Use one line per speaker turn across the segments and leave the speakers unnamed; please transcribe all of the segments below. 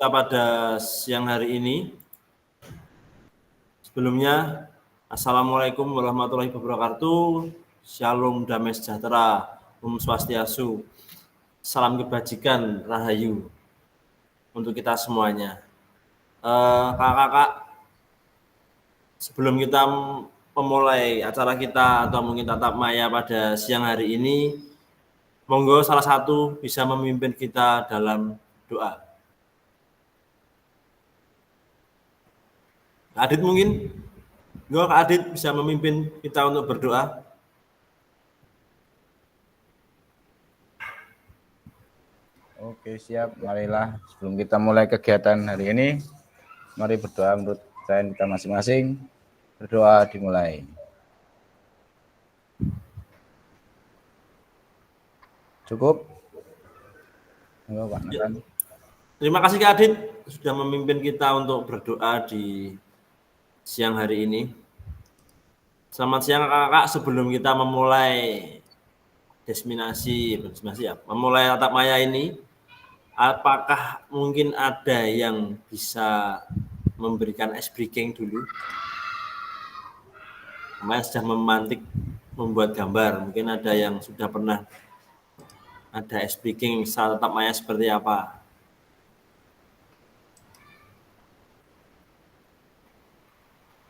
kita pada siang hari ini. Sebelumnya, Assalamualaikum warahmatullahi wabarakatuh. Shalom, damai sejahtera, Om Swastiastu, salam kebajikan, rahayu untuk kita semuanya. Kakak-kakak, sebelum kita memulai acara kita atau mungkin tatap maya pada siang hari ini, monggo salah satu bisa memimpin kita dalam doa. Kak Adit mungkin? Kak Adit bisa memimpin kita untuk berdoa.
Oke, siap. Marilah sebelum kita mulai kegiatan hari ini, mari berdoa menurut kita masing-masing. Berdoa dimulai. Cukup? Enggak, Pak Nathan.
Terima kasih Kak Adit sudah memimpin kita untuk berdoa di siang hari ini. Selamat siang kakak-kakak. Sebelum kita memulai memulai tatap maya ini, apakah mungkin ada yang bisa memberikan ice breaking dulu? Kemarin sudah memantik membuat gambar, mungkin ada yang sudah pernah ada ice breaking saat tatap maya seperti apa?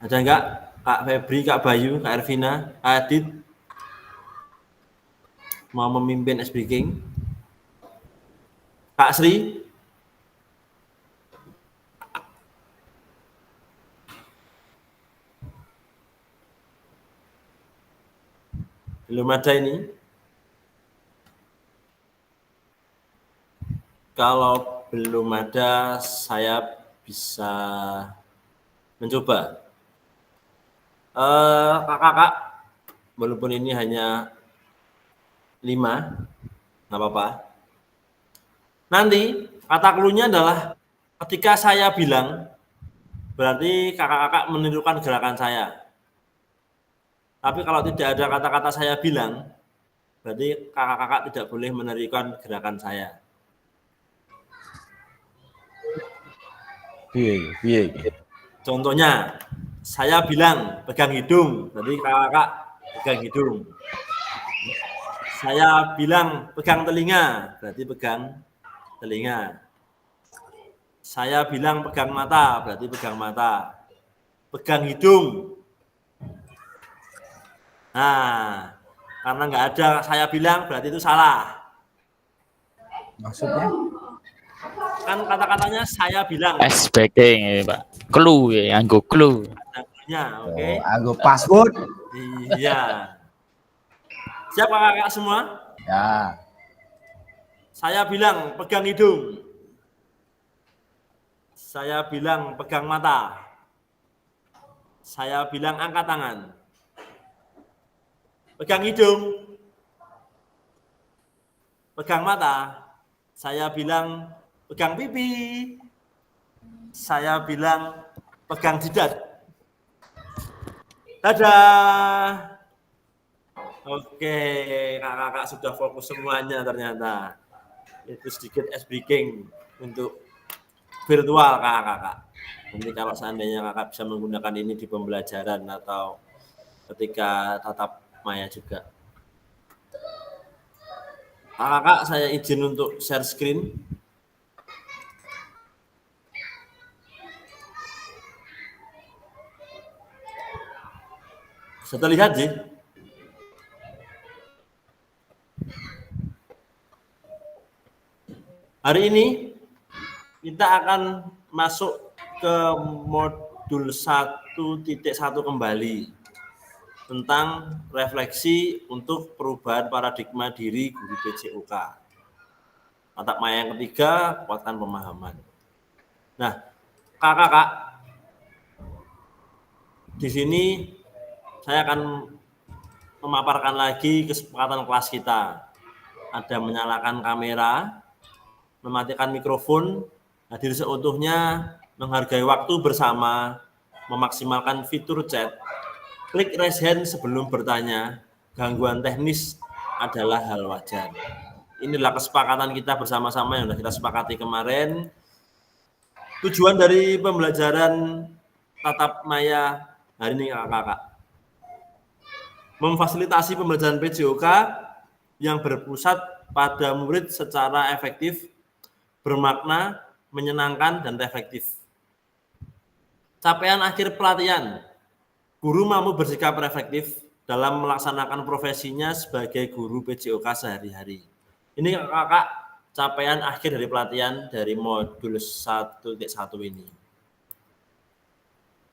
Ada enggak? Kak Febri, Kak Bayu, Kak Ervina, Kak Adit mau memimpin ice breaking? Kak Sri? Belum ada ini. Kalau belum ada, saya bisa mencoba. Kakak-kakak, walaupun ini hanya 5, nggak apa-apa. Nanti kata clue-nya adalah ketika saya bilang, berarti kakak-kakak menirukan gerakan saya. Tapi kalau tidak ada kata-kata saya bilang, berarti kakak-kakak tidak boleh menirukan gerakan saya.
Iya.
Contohnya, saya bilang pegang hidung, berarti kakak-kakak pegang hidung. Saya bilang pegang telinga, berarti pegang telinga. Saya bilang pegang mata, berarti pegang mata. Pegang hidung. Nah, karena nggak ada saya bilang, berarti itu salah.
Maksudnya?
Kan kata-katanya saya bilang.
Ice breaking ya Pak. Clue ya, anggo clue.
Oke.
Anggo password.
Iya. Siap kakak-kakak semua?
Ya.
Saya bilang pegang hidung. Saya bilang pegang mata. Saya bilang angkat tangan. Pegang hidung. Pegang mata. Saya bilang pegang pipi. Saya bilang pegang jidat. Dadah. Oke, kakak-kakak sudah fokus semuanya ternyata. Itu sedikit ice breaking untuk virtual kakak-kakak. Nanti kalau seandainya kakak bisa menggunakan ini di pembelajaran atau ketika tatap maya juga. Kakak-kakak saya izin untuk share screen. Bisa terlihat sih. Hari ini kita akan masuk ke modul 1.1 kembali tentang refleksi untuk perubahan paradigma diri guru PJOK. Tatap maya yang ketiga, kuatkan pemahaman. Nah, kakak-kakak, di sini saya akan memaparkan lagi kesepakatan kelas kita. Ada menyalakan kamera, mematikan mikrofon, hadir seutuhnya, menghargai waktu bersama, memaksimalkan fitur chat, klik raise hand sebelum bertanya, gangguan teknis adalah hal wajar. Inilah kesepakatan kita bersama-sama yang sudah kita sepakati kemarin. Tujuan dari pembelajaran tatap maya hari ini kakak-kakak, memfasilitasi pembelajaran PJOK yang berpusat pada murid secara efektif, bermakna, menyenangkan, dan reflektif. Capaian akhir pelatihan, guru mampu bersikap reflektif dalam melaksanakan profesinya sebagai guru PJOK sehari-hari. Ini kakak capaian akhir dari pelatihan dari modul 1.1 ini.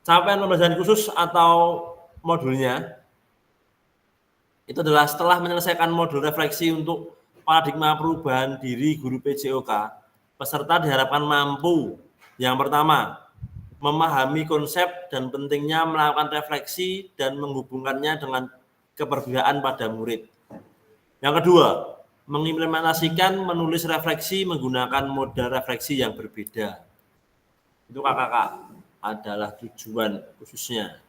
Capaian pembelajaran khusus atau modulnya itu adalah setelah menyelesaikan modul refleksi untuk paradigma perubahan diri guru PJOK, peserta diharapkan mampu yang pertama, memahami konsep dan pentingnya melakukan refleksi dan menghubungkannya dengan keperbedaan pada murid. Yang kedua, mengimplementasikan menulis refleksi menggunakan model refleksi yang berbeda. Itu kakak-kakak adalah tujuan khususnya.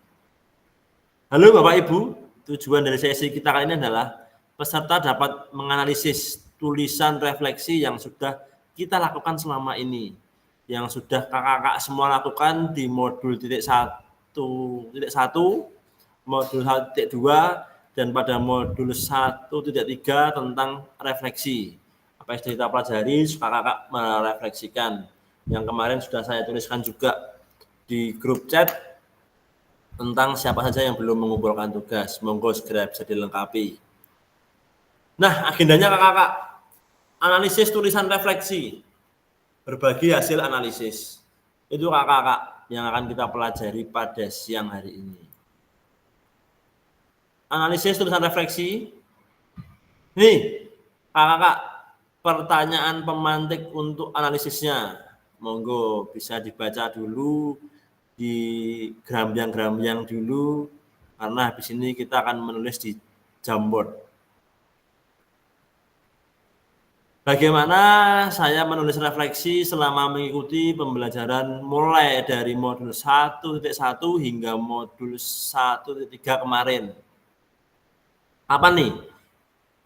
Halo Bapak Ibu, tujuan dari sesi kita kali ini adalah peserta dapat menganalisis tulisan refleksi yang sudah kita lakukan selama ini, yang sudah kakak-kakak semua lakukan di modul 1.1, modul 1.2, dan pada modul 1.3 tentang refleksi. Apa yang sudah kita pelajari, kakak-kakak merefleksikan. Yang kemarin sudah saya tuliskan juga di grup chat tentang siapa saja yang belum mengumpulkan tugas. Monggo segera bisa dilengkapi. Nah, agendanya kakak-kakak, analisis tulisan refleksi, berbagi hasil analisis. Itu kakak-kakak yang akan kita pelajari pada siang hari ini. Analisis tulisan refleksi. Nih, kakak-kakak, pertanyaan pemantik untuk analisisnya. Monggo bisa dibaca dulu di Grambyang dulu, karena habis ini kita akan menulis di Jamboard. Bagaimana saya menulis refleksi selama mengikuti pembelajaran mulai dari modul 1.1 hingga modul 1.3 kemarin. Apa nih?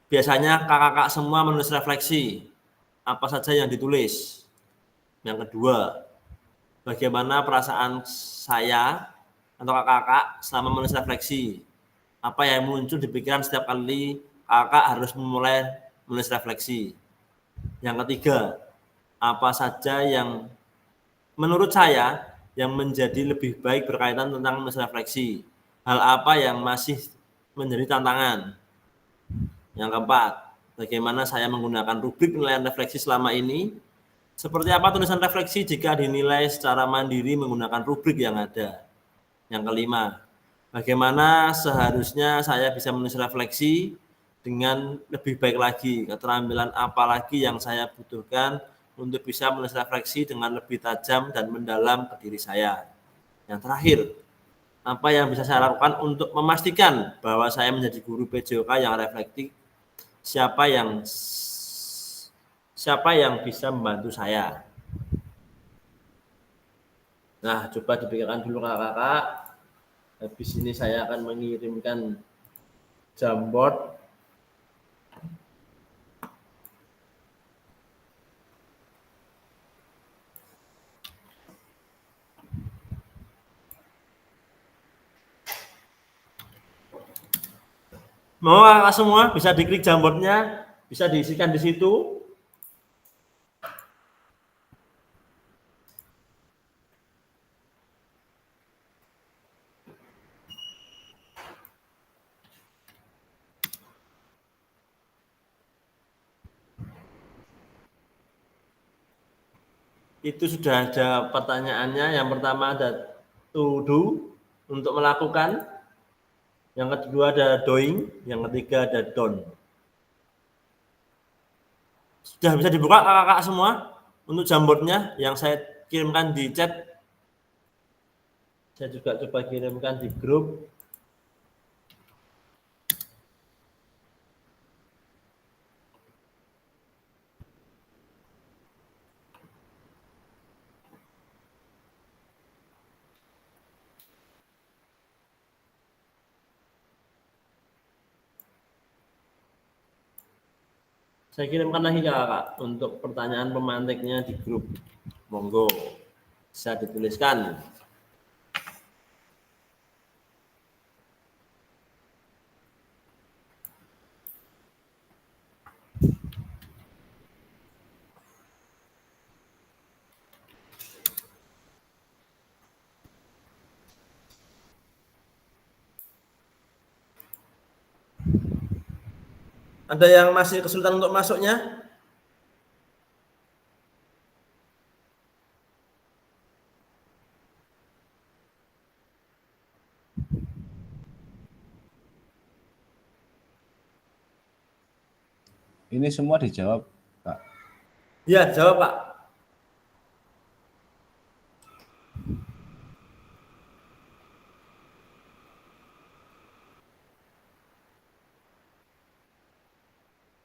Biasanya kakak-kakak semua menulis refleksi. Apa saja yang ditulis? Yang kedua, bagaimana perasaan saya atau kakak selama menulis refleksi? Apa yang muncul di pikiran setiap kali kakak harus memulai menulis refleksi? Yang ketiga, apa saja yang menurut saya yang menjadi lebih baik berkaitan tentang menulis refleksi? Hal apa yang masih menjadi tantangan? Yang keempat, bagaimana saya menggunakan rubrik penilaian refleksi selama ini? Seperti apa tulisan refleksi jika dinilai secara mandiri menggunakan rubrik yang ada? Yang kelima, bagaimana seharusnya saya bisa menulis refleksi dengan lebih baik lagi? Keterampilan apa lagi yang saya butuhkan untuk bisa menulis refleksi dengan lebih tajam dan mendalam ke diri saya? Yang terakhir, apa yang bisa saya lakukan untuk memastikan bahwa saya menjadi guru PJOK yang reflektif? Siapa yang bisa membantu saya? Nah, coba dipikirkan dulu kakak-kakak. Habis ini saya akan mengirimkan Jamboard. Mau kakak semua bisa diklik Jamboardnya, bisa diisikan di situ. Itu sudah ada pertanyaannya. Yang pertama ada to do, untuk melakukan. Yang kedua ada doing, yang ketiga ada done. Sudah bisa dibuka kakak-kakak semua untuk Jamboardnya yang saya kirimkan di chat. Saya juga coba kirimkan di grup. Saya kirimkan lagi ke kakak untuk pertanyaan pemantiknya di grup. Monggo. Bisa dituliskan. Ada yang masih kesulitan untuk masuknya?
Ini semua dijawab, Pak.
Ya, jawab Pak.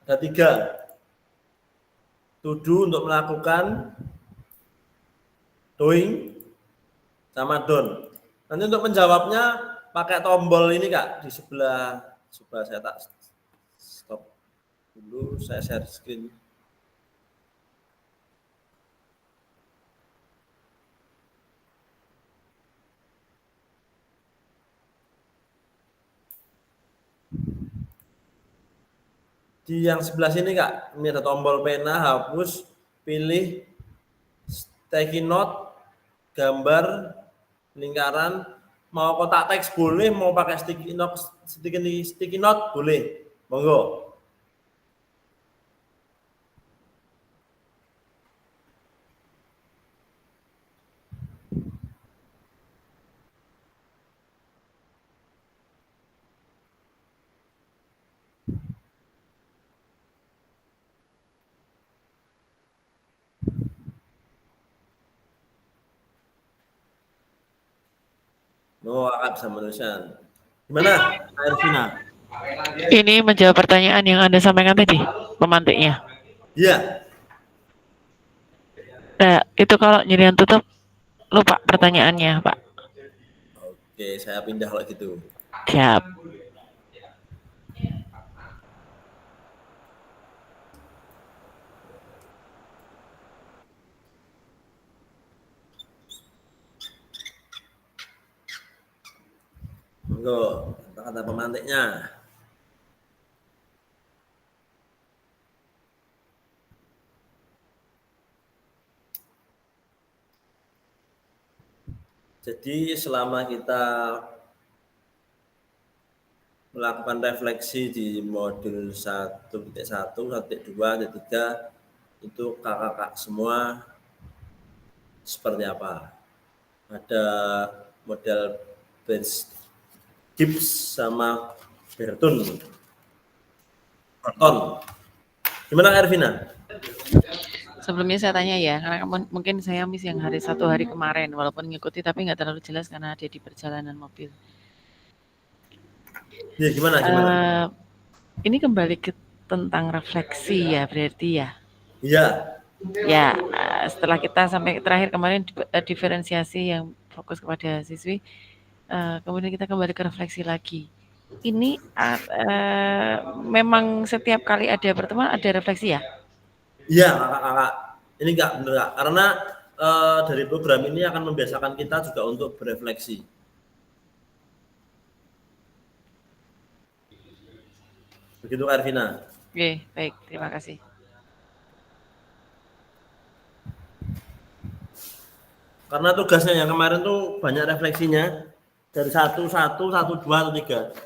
Ada 3. To do untuk melakukan, doing, sama done. Nanti untuk menjawabnya pakai tombol ini Kak, di sebelah saya tak stop dulu, saya share screen. Di yang sebelah sini Kak, ini ada tombol pena, hapus, pilih sticky note, gambar, lingkaran, mau kotak teks boleh, mau pakai sticky note boleh. Monggo. Oh, Kakak bisa menuliskan. Gimana, Ervina?
Ini menjawab pertanyaan yang Anda sampaikan tadi, pemantiknya.
Iya.
Nah, itu kalau nyirian tutup, lupa pertanyaannya, Pak.
Oke, saya pindah kalau gitu.
Siap.
Monggo, kata-kata pemantiknya. Jadi selama kita melakukan refleksi di modul 1.1, 1.2, 1.3 itu kakak-kakak semua seperti apa? Ada model Benz Gibbs sama Berton. Gimana Ervina?
Sebelumnya saya tanya ya, karena mungkin saya miss yang satu hari kemarin, walaupun ngikuti tapi nggak terlalu jelas karena ada di perjalanan mobil.
Ya, gimana?
Ini kembali ke tentang refleksi ya, berarti ya.
Iya.
Ya, setelah kita sampai terakhir kemarin diferensiasi yang fokus kepada siswi, kemudian kita kembali ke refleksi lagi. Ini memang setiap kali ada pertemuan ada refleksi ya?
Iya, kakak-kakak. Ini enggak benar, Kak. Karena dari program ini akan membiasakan kita juga untuk berefleksi. Begitu, Ervina.
Oke, baik. Terima kasih.
Karena tugasnya yang kemarin tuh banyak refleksinya. Dari 1, 1, 1, 2, 1, 3.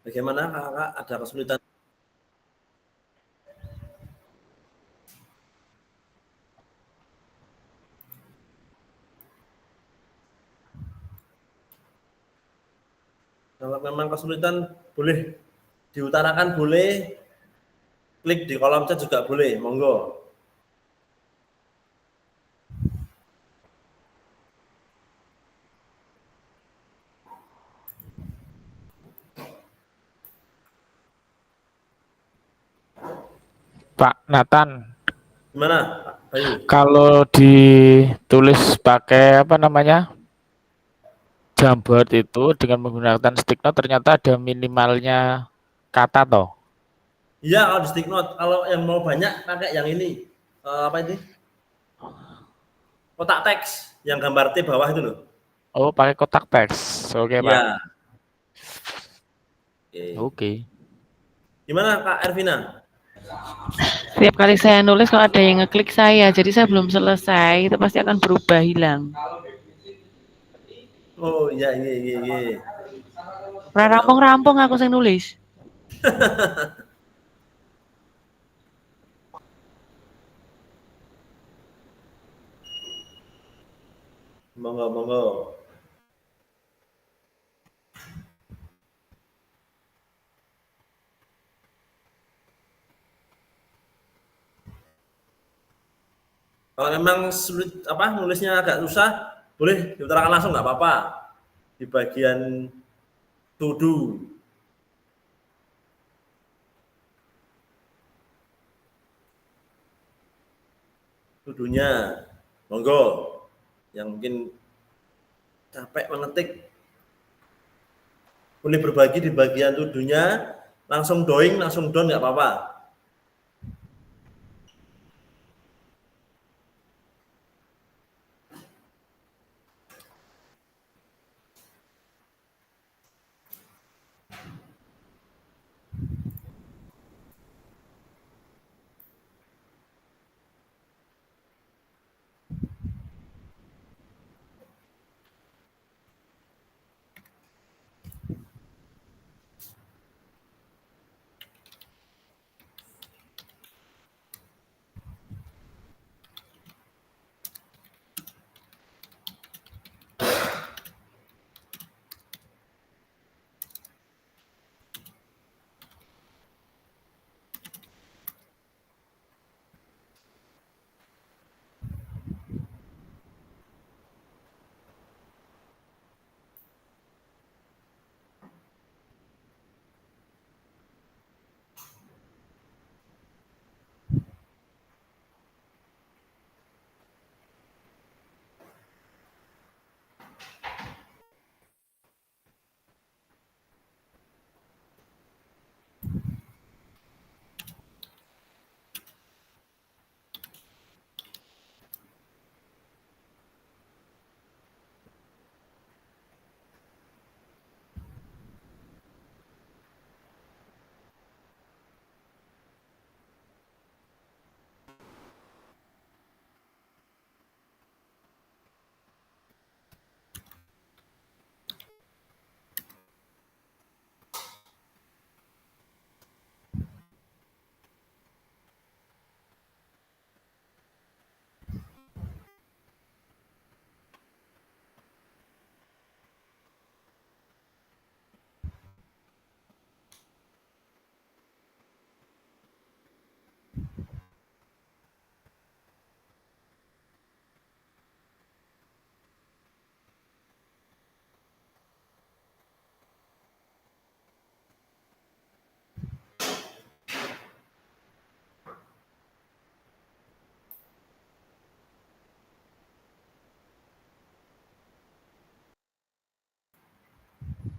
Bagaimana kakak, ada kesulitan? Kalau memang kesulitan boleh diutarakan, boleh klik di kolom chat juga boleh, monggo.
Pak Nathan,
Gimana Pak Bayu?
kalau ditulis pakai apa namanya Jamboard itu dengan menggunakan stick note ternyata ada minimalnya kata toh.
Iya, kalau di stick note, kalau yang mau banyak pakai yang ini. Apa ini? Kotak teks yang gambar T bawah itu loh.
Oh, pakai kotak teks. Oke, Pak.
Iya. Oke.
Oke.
Gimana Kak Ervina?
Setiap kali saya nulis kalau ada yang ngeklik saya, jadi saya belum selesai, itu pasti akan berubah hilang.
Oh iya iya iya iya.
Rampung-rampung aku saya nulis.
Monggo monggo. Kalau memang sulit apa nulisnya agak susah, boleh diutarakan langsung nggak apa-apa di bagian to do. To-do-nya, monggo. Yang mungkin capek mengetik, boleh berbagi di bagian to-do-nya, langsung doing, langsung done nggak apa-apa.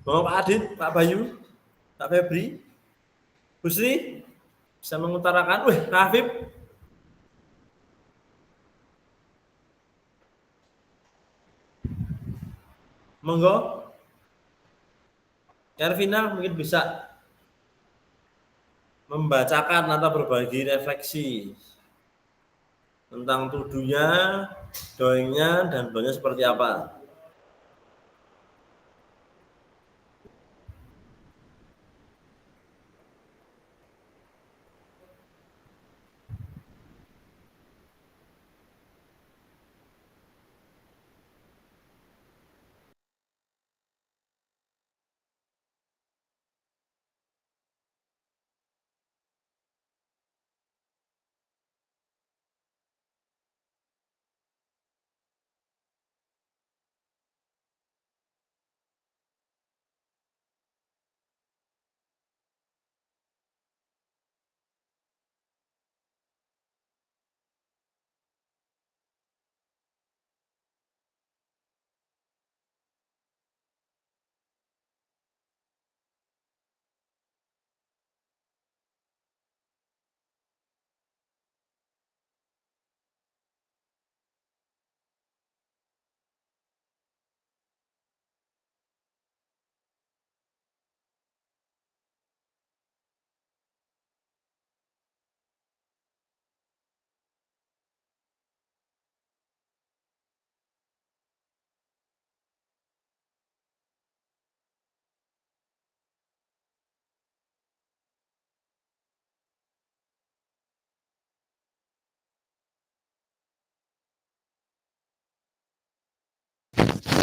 Mau Pak Adit, Pak Bayu, Pak Febri, Bu Sri, bisa mengutarakan. Wih, Kak Afif, monggo. Ervina mungkin bisa membacakan atau berbagi refleksi tentang tuduhnya, doingnya, dan doanya seperti apa. 。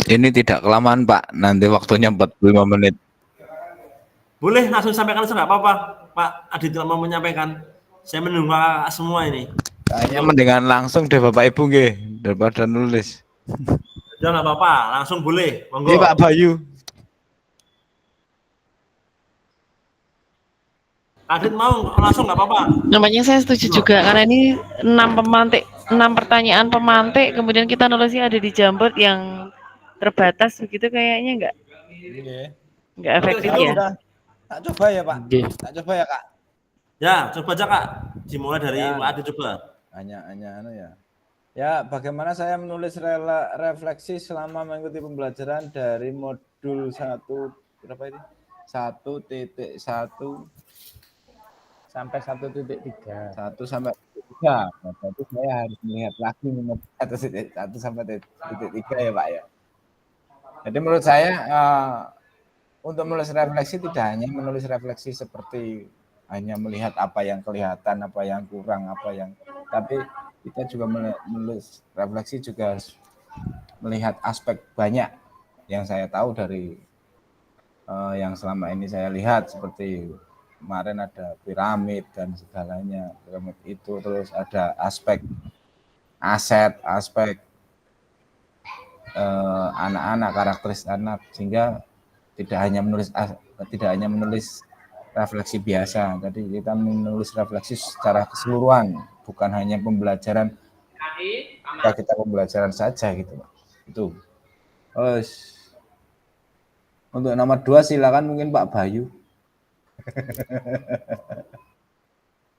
Ini tidak kelamaan Pak, nanti waktunya 45 menit.
Boleh langsung sampaikan saja nggak apa-apa, Pak Adit kalau mau menyampaikan. Saya menunggu kakak semua ini.
Kayaknya mendingan langsung deh Bapak Ibu nggih, daripada nulis.
Udah nggak apa-apa, langsung boleh, monggo.
Ini Pak Bayu.
Adit mau langsung nggak apa-apa.
Namanya saya setuju juga karena ini 6 pertanyaan pemantik, kemudian kita nulisnya ada di Jamboard yang terbatas begitu kayaknya nggak efektif
gitu.
ya.
Tak coba ya Pak.
Nggih.
Tak coba ya Kak.
Ya, coba aja Kak. Dimulai dari
Ya.
Pak Adit coba.
Hanya anu ya. Ya, bagaimana saya menulis refleksi selama mengikuti pembelajaran dari modul 1 berapa ini? 1.1
Sampai 1.3.
1 sampai 3. Nah, berarti saya harus melihat lagi nomor 1 sampai 3 ya Pak ya. Jadi menurut saya untuk menulis refleksi tidak hanya menulis refleksi seperti hanya melihat apa yang kelihatan, apa yang kurang, tapi kita juga menulis refleksi juga harus melihat aspek banyak yang saya tahu dari yang selama ini saya lihat seperti kemarin ada piramid dan segalanya, piramid itu, terus ada aspek aset, aspek anak-anak, karakteristik anak, sehingga tidak hanya menulis refleksi biasa. Tadi kita menulis refleksi secara keseluruhan, bukan hanya pembelajaran kita pembelajaran saja gitu, Pak. Itu. Untuk nomor 2 silakan mungkin Pak Bayu.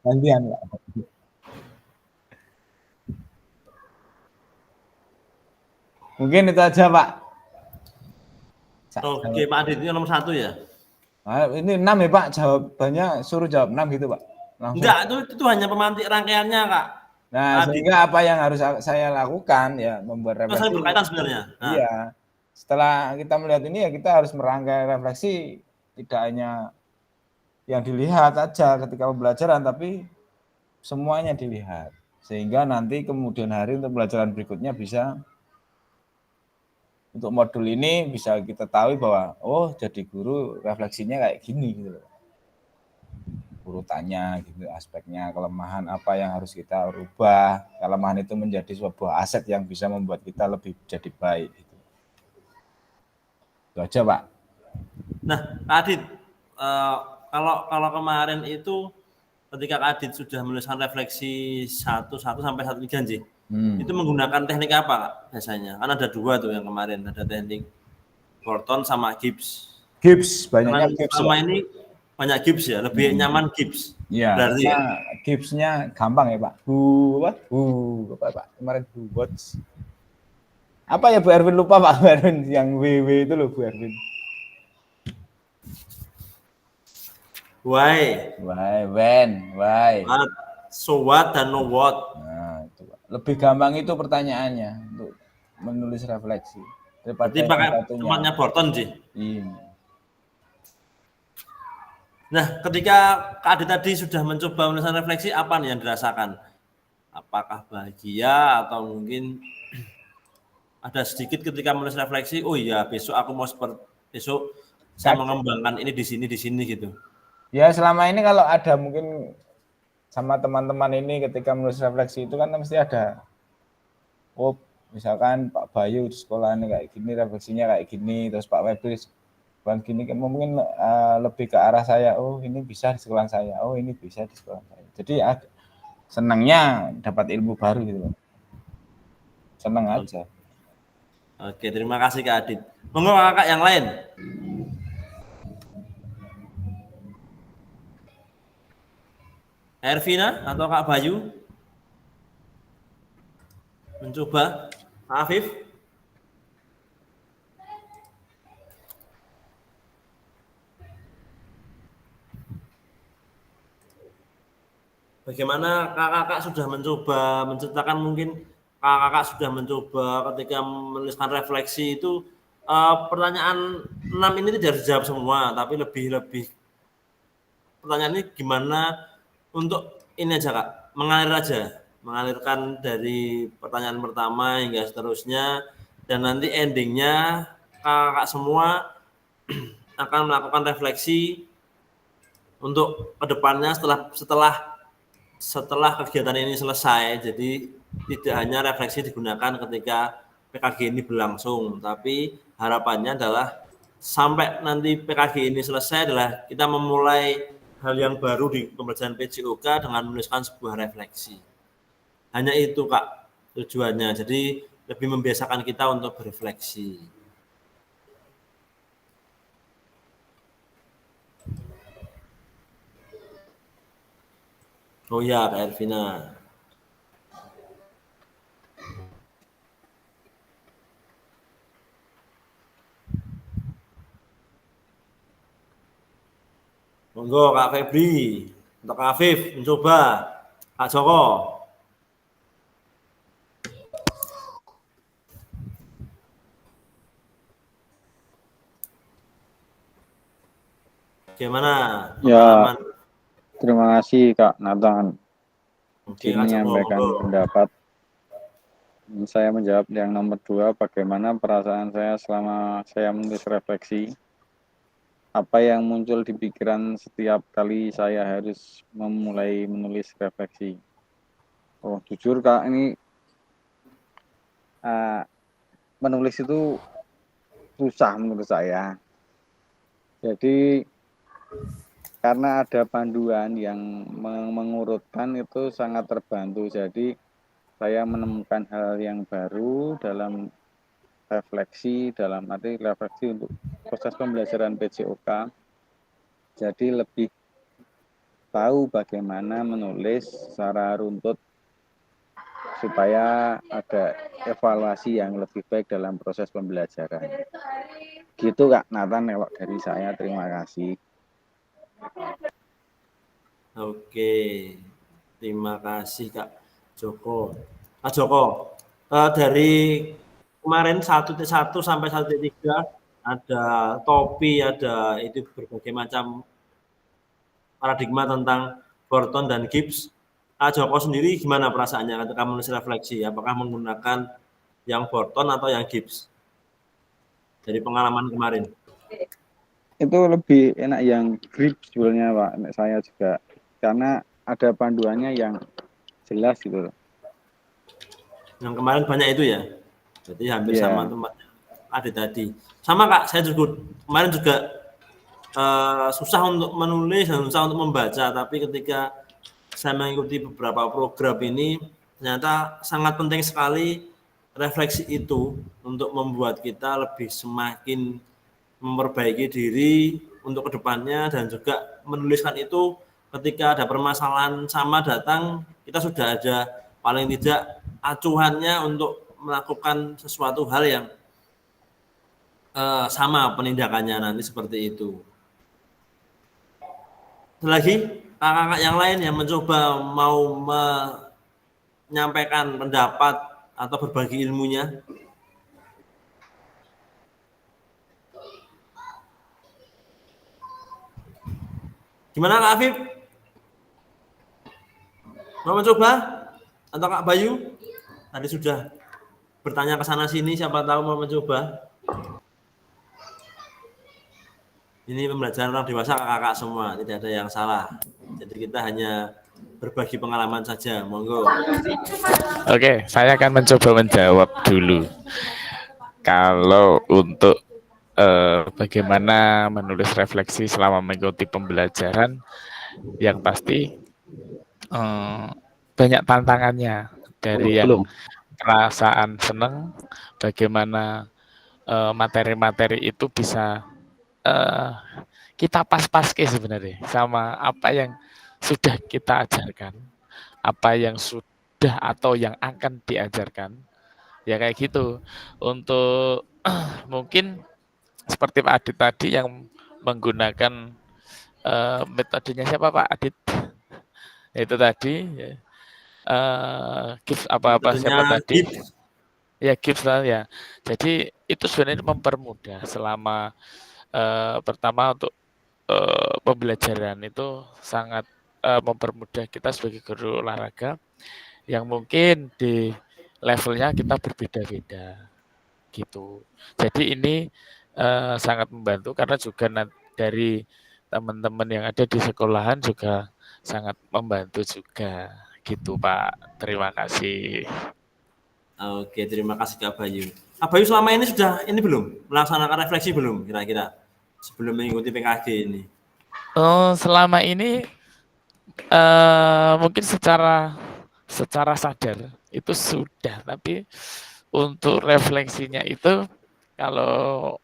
Gantian Pak. Mungkin itu aja Pak.
Oke, Pak Adit ini nomor 1 ya?
Nah, ini 6 ya Pak, jawabannya suruh jawab 6 gitu Pak. Langsung.
Enggak, itu hanya pemantik rangkaiannya Kak.
Nah,
Adit.
sehingga apa yang harus saya lakukan ya membuat refleksi.
Masih berkaitan sebenarnya. Nah.
Iya. Setelah kita melihat ini ya kita harus merangkai refleksi, tidak hanya yang dilihat aja ketika pembelajaran, tapi semuanya dilihat. Sehingga nanti kemudian hari untuk pembelajaran berikutnya bisa, untuk modul ini bisa kita tahu bahwa oh jadi guru refleksinya kayak gini gitu loh. Urutannya gitu, aspeknya, kelemahan apa yang harus kita rubah, kelemahan itu menjadi sebuah aset yang bisa membuat kita lebih jadi baik gitu. Itu aja Pak.
Nah, Kak Adit, kalau kemarin itu ketika Kak Adit sudah menuliskan refleksi 1 sampai 1.3 sih, itu menggunakan teknik apa Kak biasanya? Kan ada 2 tuh yang kemarin, ada teknik Gorton sama Gibbs.
Gibbs, banyaknya
Gibbs.
Gibbs.
Sama ini banyak Gibbs ya, lebih nyaman Gibbs.
Iya,
berarti ya?
Gibbs-nya gampang ya Pak. Apa Pak? Kemarin watch. Apa ya Bu Erwin, lupa Pak Bu Erwin, yang WW itu loh Bu Erwin.
Why?
When, why.
What? So what dan no what.
Nah, itu Pak. Lebih gampang itu pertanyaannya untuk menulis refleksi.
Berarti pakai tempatnya Borton sih.
Iya.
Nah, ketika Kak Adit tadi sudah mencoba menuliskan refleksi, apa nih yang dirasakan? Apakah bahagia atau mungkin ada sedikit ketika menulis refleksi, oh iya besok aku mau besok saya mengembangkan ini di sini gitu.
Ya selama ini kalau ada mungkin sama teman-teman ini ketika menulis refleksi itu kan mesti ada, oh misalkan Pak Bayu di sekolah ini kayak gini, refleksinya kayak gini, terus Pak Febri bang gini, mungkin lebih ke arah saya, oh ini bisa di sekolah saya, oh ini bisa di sekolah saya. Jadi senangnya dapat ilmu baru gitu, senang aja.
Oke, terima kasih Kak Adit. Monggo kakak yang lain. Ervina atau Kak Bayu? Mencoba. Kak Afif? Bagaimana kakak sudah mencoba menceritakan, mungkin kakak sudah mencoba ketika menuliskan refleksi itu pertanyaan 6 ini tidak dijawab semua, tapi lebih pertanyaan ini gimana untuk ini aja Kak, mengalirkan dari pertanyaan pertama hingga seterusnya, dan nanti endingnya kakak semua akan melakukan refleksi untuk kedepannya setelah kegiatan ini selesai. Jadi tidak hanya refleksi digunakan ketika PKG ini berlangsung, tapi harapannya adalah sampai nanti PKG ini selesai adalah kita memulai hal yang baru di pembelajaran PJOK dengan menuliskan sebuah refleksi. Hanya itu Kak tujuannya. Jadi lebih membiasakan kita untuk berefleksi. Oh ya, Kak Ervina. Monggo Kak Febri, untuk Kak Afif mencoba. Kak Joko. Gimana
Ya,
pengalaman?
terima kasih Kak Nathan.
Oke,
Izin
Kak Joko,
menyampaikan
monggo.
pendapat. Saya menjawab yang nomor 2, bagaimana perasaan saya selama saya menulis refleksi. Apa yang muncul di pikiran setiap kali saya harus memulai menulis refleksi. Oh, jujur Kak, ini menulis itu susah menurut saya. Jadi karena ada panduan yang mengurutkan itu sangat terbantu. Jadi saya menemukan hal yang baru dalam arti refleksi untuk proses pembelajaran PJOK. Jadi lebih tahu bagaimana menulis secara runtut supaya ada evaluasi yang lebih baik dalam proses pembelajaran. Gitu Kak Nathan, kalau dari saya terima kasih.
Oke, terima kasih Kak Joko. Kak Joko, dari kemarin 1.1 sampai 1.3 ada topi, ada itu berbagai macam paradigma tentang Burton dan Gibbs. Kak Joko sendiri gimana perasaannya ketika menulis refleksi? Apakah menggunakan yang Burton atau yang Gibbs? Dari pengalaman kemarin.
Itu lebih enak yang grip sebenarnya Pak, saya juga. Karena ada panduannya yang jelas gitu loh.
Yang kemarin banyak itu ya? Jadi hampir sama
Iya.
tempatnya ada tadi. Sama Kak, saya juga kemarin juga susah untuk menulis dan susah untuk membaca, tapi ketika saya mengikuti beberapa program ini, ternyata sangat penting sekali refleksi itu untuk membuat kita lebih semakin memperbaiki diri untuk kedepannya dan juga menuliskan itu ketika ada permasalahan sama datang, kita sudah ada paling tidak acuannya untuk melakukan sesuatu hal yang sama penindakannya nanti seperti itu. Lagi kakak-kakak yang lain yang mencoba mau menyampaikan pendapat atau berbagi ilmunya. Gimana Kak Afif? Mau mencoba? Atau Kak Bayu? Tadi sudah bertanya ke sana sini, siapa tahu mau mencoba. Ini pembelajaran orang dewasa kakak-kakak semua, tidak ada yang salah. Jadi kita hanya berbagi pengalaman saja, monggo.
Oke, saya akan mencoba menjawab dulu. Kalau untuk bagaimana menulis refleksi selama mengikuti pembelajaran, yang pasti banyak tantangannya. Dari yang perasaan senang, bagaimana materi-materi itu bisa kita pas-paske sebenarnya sama apa yang sudah kita ajarkan, apa yang sudah atau yang akan diajarkan. Ya kayak gitu. Untuk mungkin seperti Pak Adit tadi yang menggunakan metodenya siapa Pak Adit? Itu tadi ya. Gibbs apa-apa siapa
Metodenya
tadi?
Gibbs.
Ya Gibbs lah ya. Jadi itu sebenarnya mempermudah selama pertama untuk pembelajaran itu sangat mempermudah kita sebagai guru olahraga yang mungkin di levelnya kita berbeda-beda gitu. Jadi ini sangat membantu karena juga dari teman-teman yang ada di sekolahan juga sangat membantu juga gitu Pak. Terima kasih.
Oke, terima kasih Kak Bayu. Kak Bayu selama ini sudah ini belum melaksanakan refleksi belum kira-kira sebelum mengikuti PKG ini?
Oh, selama ini mungkin secara sadar itu sudah, tapi untuk refleksinya itu kalau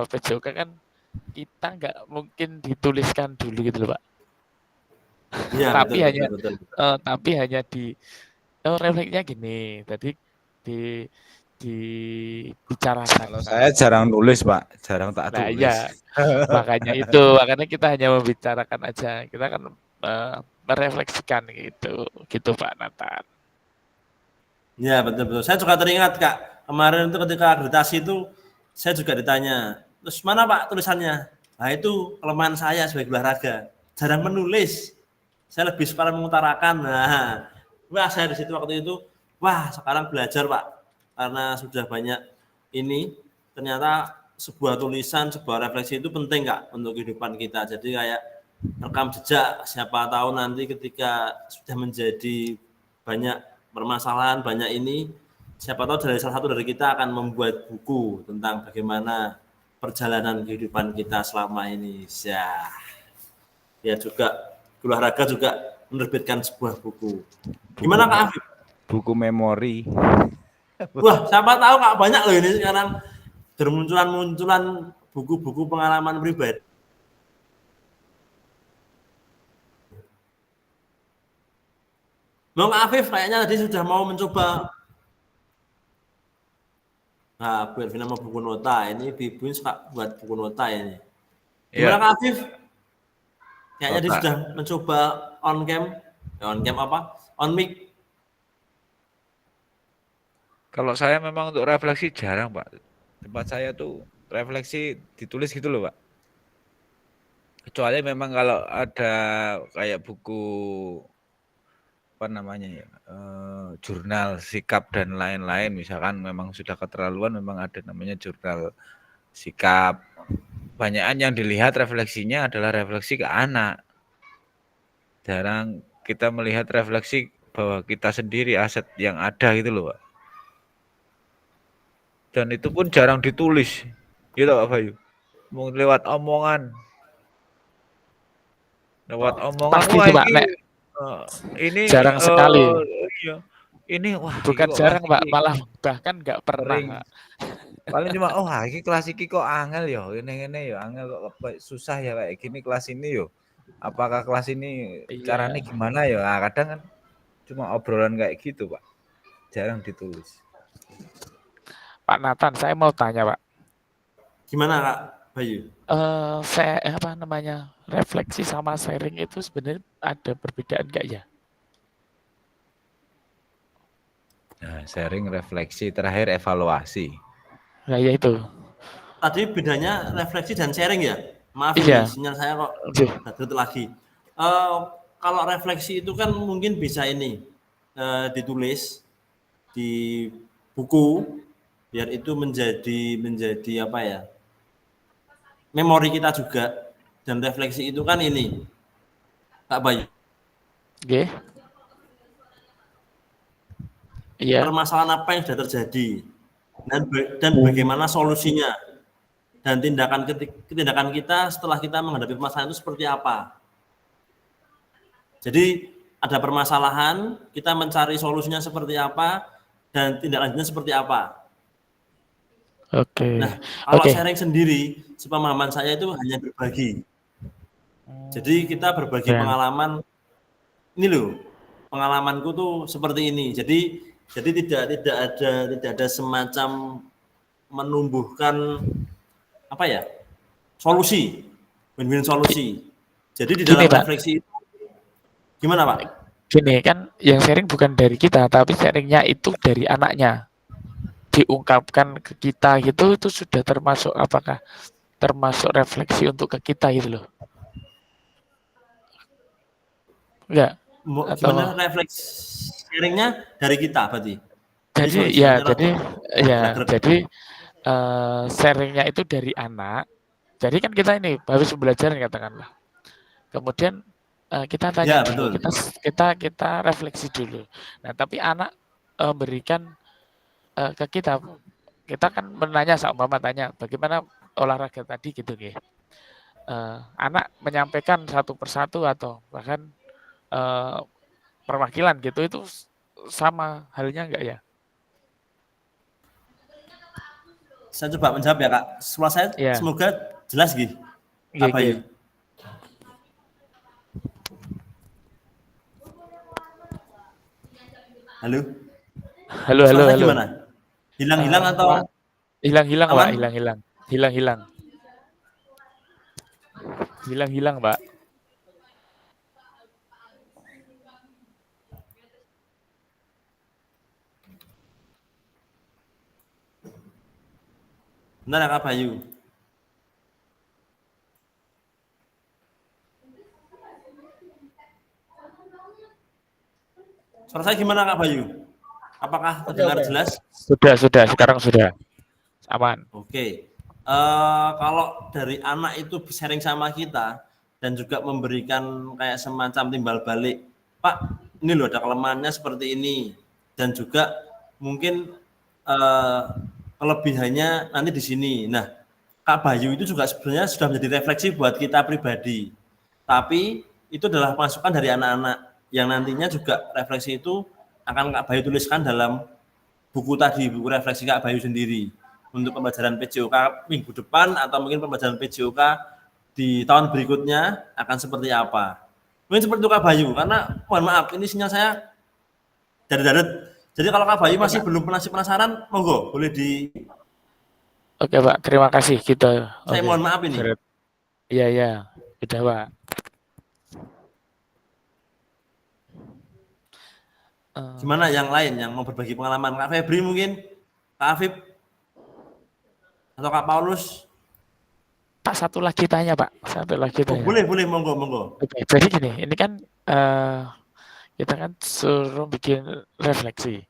PJOK kan kita nggak mungkin dituliskan dulu gitu loh Pak.
Iya,
Tapi
betul,
hanya
betul, betul.
tapi hanya refleksinya gini, tadi di dibicarakan
Kalau
Pak.
saya jarang nulis, Pak. Jarang tak
Nah
tulis.
iya, makanya kita hanya membicarakan aja. Kita kan merefleksikan gitu Pak Nathan.
Iya, betul, betul. Saya juga teringat Kak, kemarin itu ketika akreditasi itu saya juga ditanya, terus mana Pak tulisannya? Nah itu kelemahan saya sebagai olahraga, jarang menulis. Saya lebih suka mengutarakan. Nah, wah saya di situ waktu itu, wah sekarang belajar Pak, karena sudah banyak ini, ternyata sebuah tulisan, sebuah refleksi itu penting Kak untuk kehidupan kita. Jadi kayak rekam jejak, siapa tahu nanti ketika sudah menjadi banyak permasalahan, banyak ini, siapa tahu dari salah satu dari kita akan membuat buku tentang bagaimana perjalanan kehidupan kita selama ini. Ya juga olahraga juga menerbitkan sebuah buku. Gimana Kak Afif?
Buku memori.
Wah, siapa tahu Kak banyak loh ini sekarang bermunculan buku-buku pengalaman pribadi. Bang Afif kayaknya tadi sudah mau mencoba. Nah, buat nama buku nota ini, Bibu suka buat buku nota ini. Gimana Kak Afif? Kayaknya dia sudah mencoba on cam apa? On mic.
Kalau saya memang untuk refleksi jarang, Pak. Tempat saya tuh refleksi ditulis gitu loh, Pak. Kecuali memang kalau ada kayak buku apa namanya ya, jurnal sikap dan lain-lain, misalkan memang sudah keterlaluan, memang ada namanya jurnal sikap. Banyakan yang dilihat refleksinya adalah refleksi ke anak. Jarang kita melihat refleksi bahwa kita sendiri aset yang ada gitu loh, Pak. Dan itu pun jarang ditulis, gitu Pak Bayu. Mau lewat omongan,
Pasti
wah
itu Pak, Nek.
ini
Jarang sekali.
iya, ini wah
Bukan
ini kok
jarang Pak,
ini
malah bahkan nggak pernah.
sering. Paling cuma ini kelas ini kok angel ya, ini ya angel kok susah ya kayak gini kelas ini yo. Apakah kelas ini caranya gimana ya? Nah, kadang kan cuma obrolan kayak gitu Pak, jarang ditulis.
Pak Nathan, saya mau tanya Pak.
Gimana Kak Bayu?
Saya refleksi sama sharing itu sebenarnya ada perbedaan nggak ya?
Nah, sharing, refleksi, terakhir evaluasi.
Nah ya itu.
Tadi bedanya refleksi dan sharing ya? Maaf
Iya.
ini sinyal saya kok tutup lagi. Kalau refleksi itu kan mungkin bisa ini ditulis di buku biar itu menjadi apa ya? Memori kita juga, dan refleksi itu kan ini Kak Bayu.
Oke. Iya.
Permasalahan apa yang sudah terjadi dan bagaimana solusinya dan tindakan kita setelah kita menghadapi permasalahan itu seperti apa. Jadi ada permasalahan, kita mencari solusinya seperti apa dan tindak lanjutnya seperti apa.
Oke.
Nah, kalau sharing sendiri, sepemahaman saya itu hanya berbagi. Jadi kita berbagi pengalaman. Ini loh, pengalamanku tuh seperti ini. Jadi tidak ada semacam menumbuhkan apa ya? Solusi, win-win solusi. Jadi di dalam refleksi itu gimana Pak?
Gini kan, yang sharing bukan dari kita, tapi sharingnya itu dari anaknya. Diungkapkan ke kita gitu, itu sudah termasuk apakah termasuk refleksi untuk ke kita gitu loh? Enggak?
Gimana refleksi sharingnya dari kita berarti? Jadi
Jadi
sorry,
ya,
suaranya
jadi
rada
ya,
gerak-gerak.
jadi sharingnya itu dari anak. Jadi kan kita ini habis pembelajaran katakanlah. Kemudian kita tanya
Ya,
dulu,
betul.
kita refleksi dulu. Nah, tapi anak berikan ke kita, kita kan menanya, seumpama tanya bagaimana olahraga tadi gitu ya. Anak menyampaikan satu persatu atau bahkan eh, perwakilan gitu itu sama halnya enggak ya?
Saya coba menjawab ya, Kak. Suara saya
Iya,
semoga jelas gitu,
iya,
Kak
iya.
Bayu. Halo?
Halo,
Suara
halo,
saya
halo.
gimana? Hilang-hilang atau
Pak, hilang-hilang, Pak,
aman?
hilang-hilang. Hilang-hilang. Hilang-hilang, Pak.
Benar ya, Kak Bayu? Suara saya gimana, Kak Bayu? Apakah terdengar jelas?
Sudah, sekarang sudah aman.
Oke. Kalau dari anak itu sharing sama kita dan juga memberikan kayak semacam timbal balik, Pak, ini loh ada kelemahannya seperti ini, dan juga mungkin eh, kelebihannya nanti di sini. Nah, Kak Bayu itu juga sebenarnya sudah menjadi refleksi buat kita pribadi. Tapi itu adalah masukan dari anak-anak yang nantinya juga refleksi itu akan Kak Bayu tuliskan dalam buku tadi, buku refleksi Kak Bayu sendiri untuk pembelajaran PJOK minggu depan atau mungkin pembelajaran PJOK di tahun berikutnya akan seperti apa. Mungkin seperti itu Kak Bayu, karena mohon maaf ini sinyal saya dari darat. Jadi kalau Kak Bayu
Oke,
masih
Pak.
belum penasaran, monggo boleh di.
Oke, Pak. Terima kasih kita.
Saya
Oke.
mohon maaf ini.
Iya, iya. Sudah, Pak.
Gimana yang lain yang mau berbagi pengalaman? Kak Febri mungkin, Kak Afif, atau Kak Paulus?
Pak, satu lagi tanya, Pak. Satu lagi
Oh
tanya.
boleh, boleh, monggo, monggo.
Oke, jadi gini, ini kan kita kan suruh bikin refleksi.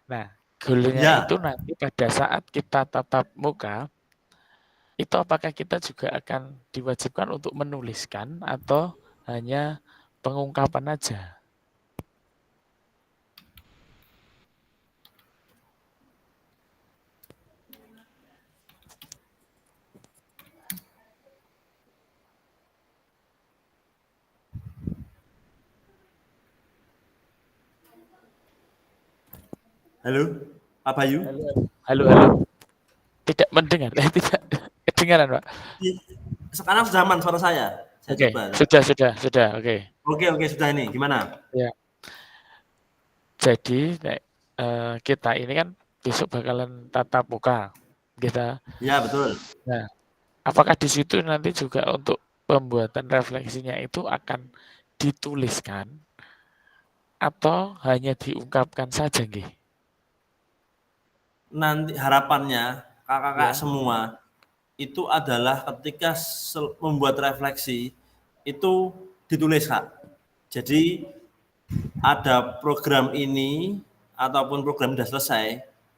Nah, goalnya itu
Ya,
nanti pada saat kita tatap muka, itu apakah kita juga akan diwajibkan untuk menuliskan atau hanya pengungkapan aja?
halo, Pak Bayu.
Halo, halo, halo. Tidak mendengar, tidak kedengaran, Pak.
Sekarang sudah aman suara saya. Saya
Oke,
coba.
sudah, oke.
Oke, sudah ini. Gimana?
Ya, jadi kita ini kan besok bakalan tatap muka kita.
Ya, betul.
Nah, apakah di situ nanti juga untuk pembuatan refleksinya itu akan dituliskan atau hanya diungkapkan saja, nggih?
Nanti harapannya kakak-kakak
Ya.
semua itu adalah ketika membuat refleksi itu ditulis, Kak. Jadi ada program ini ataupun program sudah selesai,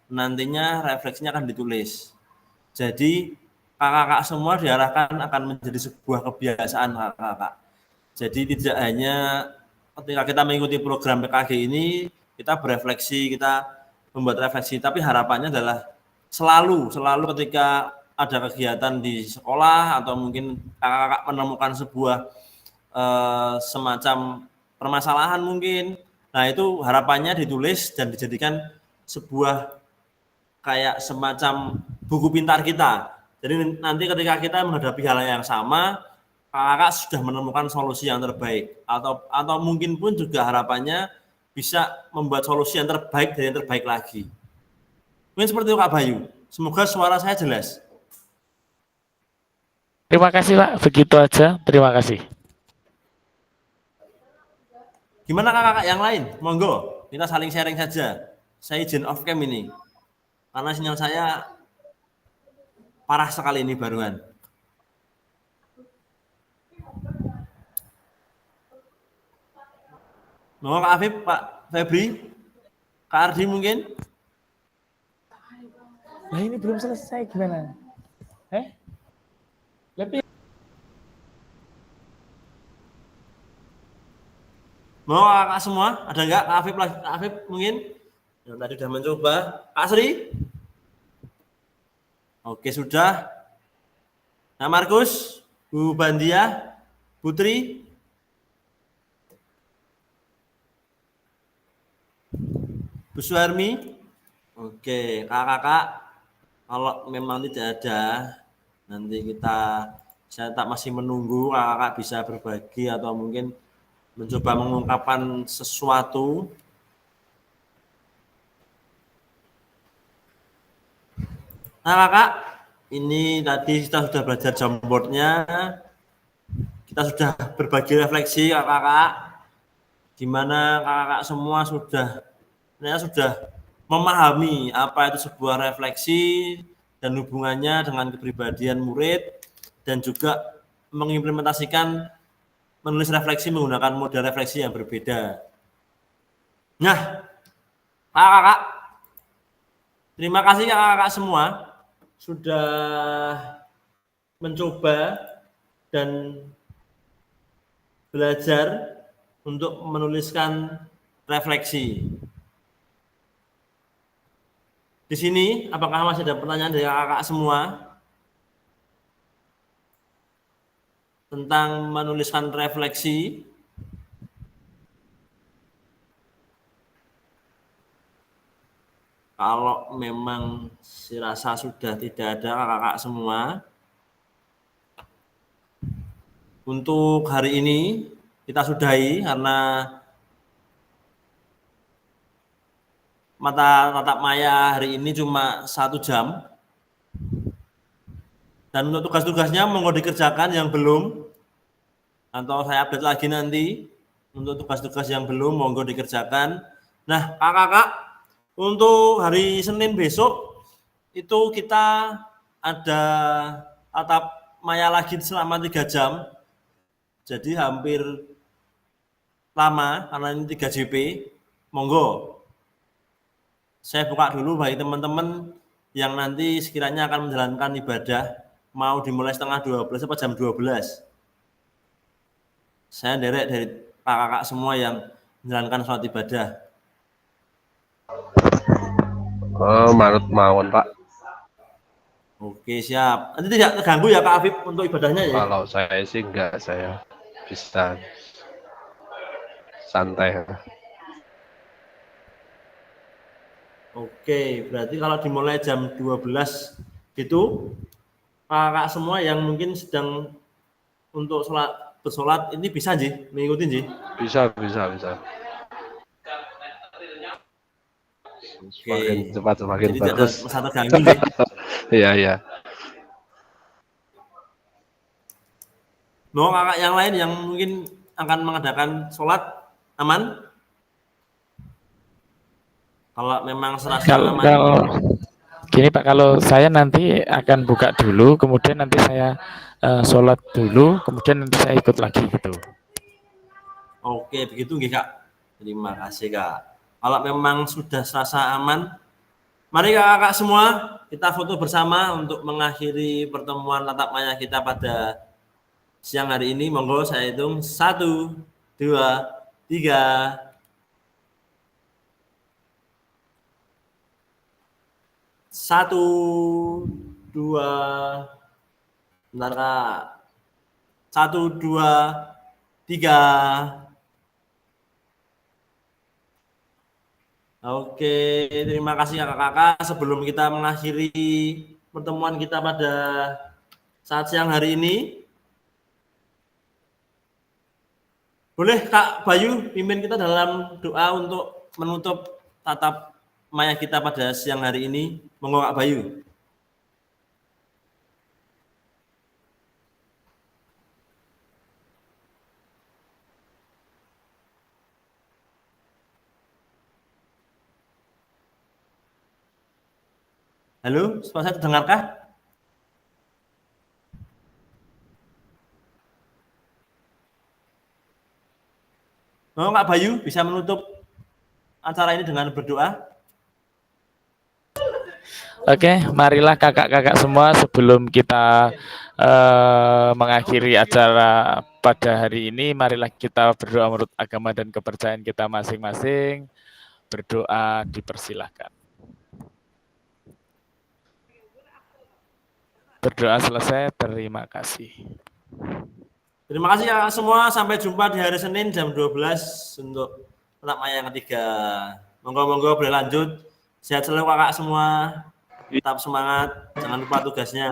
nantinya refleksinya akan ditulis. Jadi kakak-kakak semua diarahkan akan menjadi sebuah kebiasaan kakak-kakak. Jadi tidak hanya ketika kita mengikuti program PKG ini, kita berefleksi, kita membuat refleksi, tapi harapannya adalah selalu ketika ada kegiatan di sekolah atau mungkin kakak-kakak menemukan sebuah semacam permasalahan mungkin, nah itu harapannya ditulis dan dijadikan sebuah kayak semacam buku pintar kita. Jadi nanti ketika kita menghadapi hal yang sama, kakak sudah menemukan solusi yang terbaik atau mungkin pun juga harapannya bisa membuat solusi yang terbaik dan yang terbaik lagi. Mungkin seperti itu Kak Bayu. Semoga suara saya jelas.
Terima kasih, Pak. Begitu aja. Terima kasih.
Gimana kakak yang lain? Monggo, kita saling sharing saja. Saya izin off cam ini. Karena sinyal saya parah sekali ini barusan. Monggo Kak Afif, Pak Febri, Kak Ardi mungkin?
Nah ini belum selesai gimana? Lebih
Mau kakak semua? Ada nggak? Kak Afif, Kak Afif mungkin? Yang tadi sudah mencoba. Kak Sri? Oke, sudah. Nah, Markus, Bu Bandia, Putri, Bu Suharmi. Oke, kakak-kakak, kalau memang tidak ada, nanti saya tak masih menunggu kakak-kakak bisa berbagi atau mungkin mencoba mengungkapkan sesuatu. Nah, kakak, ini tadi kita sudah belajar Jamboardnya, kita sudah berbagi refleksi kakak-kakak, di mana kakak-kakak semua sudah memahami apa itu sebuah refleksi dan hubungannya dengan kepribadian murid dan juga mengimplementasikan menulis refleksi menggunakan model refleksi yang berbeda. Nah, kakak-kakak, terima kasih kakak-kakak semua sudah mencoba dan belajar untuk menuliskan refleksi. Di sini, apakah masih ada pertanyaan dari kakak semua tentang menuliskan refleksi? Kalau memang dirasa sudah tidak ada kakak semua, untuk hari ini kita sudahi karena mata tatap maya hari ini cuma 1 jam. Dan untuk tugas-tugasnya monggo dikerjakan yang belum, atau saya update lagi nanti. Untuk tugas-tugas yang belum monggo dikerjakan. Nah, kakak-kakak, untuk hari Senin besok itu kita ada tatap maya lagi selama 3 jam. Jadi hampir lama karena ini 3 JP. Monggo. Saya buka dulu bagi teman-teman yang nanti sekiranya akan menjalankan ibadah, mau dimulai setengah 12 atau jam 12. Saya derek dari kakak-kakak semua yang menjalankan sholat ibadah.
Oh, manut mawon, Pak.
Oke, siap. Nanti tidak terganggu ya Kak Afif untuk ibadahnya ya?
Kalau saya sih enggak, saya bisa santai.
Oke, berarti kalau dimulai jam 12 gitu, kakak semua yang mungkin sedang untuk bersolat ini bisa Ji, mengikuti Ji?
Bisa. Semakin
Oke,
cepat semakin
jadi tidak ada
bagus.
masalah terganggu Ji.
Iya.
No, kakak yang lain yang mungkin akan mengadakan sholat aman? Kalau memang serasa aman.
kalau gini Pak, kalau saya nanti akan buka dulu, kemudian nanti saya sholat dulu, kemudian nanti saya ikut lagi gitu.
Oke, begitu nggih Kak. Terima kasih Kak. Kalau memang sudah serasa aman, mari kakak-kakak semua kita foto bersama untuk mengakhiri pertemuan tatap maya kita pada siang hari ini. Monggo saya hitung 1, 2, 3. Satu, dua, bentar Kak. 1, 2, 3. Oke, terima kasih kakak-kakak. Sebelum kita mengakhiri pertemuan kita pada saat siang hari ini, boleh Kak Bayu pimpin kita dalam doa untuk menutup tatap maya kita pada siang hari ini. Monggo Kak Bayu. Halo, suara saya terdengarkah? Oh, Kak Bayu bisa menutup acara ini dengan berdoa?
Oke, marilah kakak-kakak semua sebelum kita mengakhiri acara pada hari ini, marilah kita berdoa menurut agama dan kepercayaan kita masing-masing. Berdoa dipersilahkan. Berdoa selesai, terima kasih.
Terima kasih kakak semua. Sampai jumpa di hari Senin jam 12 untuk penak yang ketiga. Monggo-monggo boleh lanjut. Sehat selalu kakak semua. Tetap semangat. Jangan lupa tugasnya.